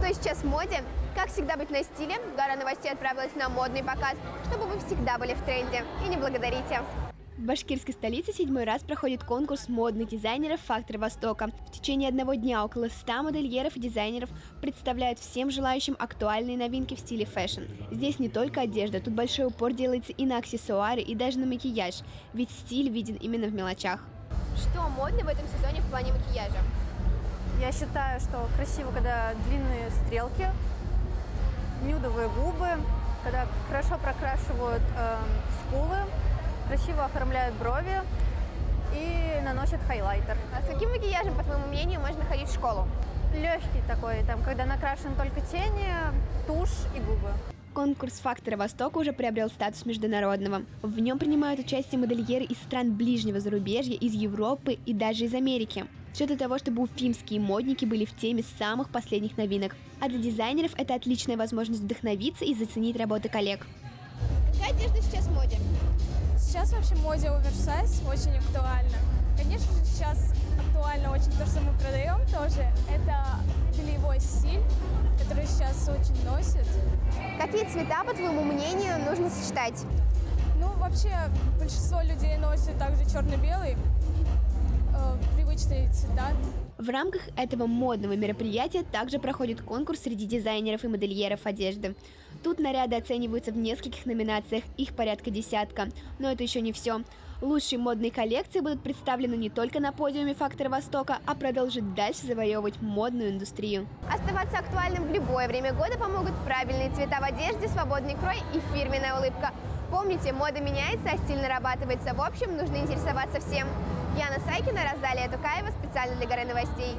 Что сейчас в моде? Как всегда быть на стиле? Гора новостей отправилась на модный показ, чтобы вы всегда были в тренде. И не благодарите. В башкирской столице 7-й раз проходит конкурс модных дизайнеров «Фактор Востока». В течение одного дня около 100 модельеров и дизайнеров представляют всем желающим актуальные новинки в стиле фэшн. Здесь не только одежда, тут большой упор делается и на аксессуары, и даже на макияж, ведь стиль виден именно в мелочах. Что модно в этом сезоне в плане макияжа? Я считаю, что красиво, когда длинные стрелки, нюдовые губы, когда хорошо прокрашивают скулы, красиво оформляют брови и наносят хайлайтер. А с каким макияжем, по твоему мнению, можно ходить в школу? Легкий такой, там, когда накрашены только тени, тушь и губы. Конкурс «Фактора Востока» уже приобрел статус международного. В нем принимают участие модельеры из стран ближнего зарубежья, из Европы и даже из Америки. Все для того, чтобы уфимские модники были в теме самых последних новинок. А для дизайнеров это отличная возможность вдохновиться и заценить работы коллег. Какая одежда сейчас в моде? Сейчас вообще в моде оверсайз, очень актуально. Конечно же, сейчас актуально очень то, что мы продаем тоже. Это белевой стиль, который сейчас очень носит. Какие цвета, по твоему мнению, нужно сочетать? Ну, вообще, большинство людей носит также черно-белый, привычные цвета. В рамках этого модного мероприятия также проходит конкурс среди дизайнеров и модельеров одежды. Тут наряды оцениваются в нескольких номинациях, их порядка десятка. Но это еще не все. Лучшие модные коллекции будут представлены не только на подиуме «Фактора Востока», а продолжат дальше завоевывать модную индустрию. Оставаться актуальным в любое время года помогут правильные цвета в одежде, свободный крой и фирменная улыбка. Помните, мода меняется, а стиль нарабатывается. В общем, нужно интересоваться всем. Яна Сайкина, Розалия Тукаева, специально для Горы новостей.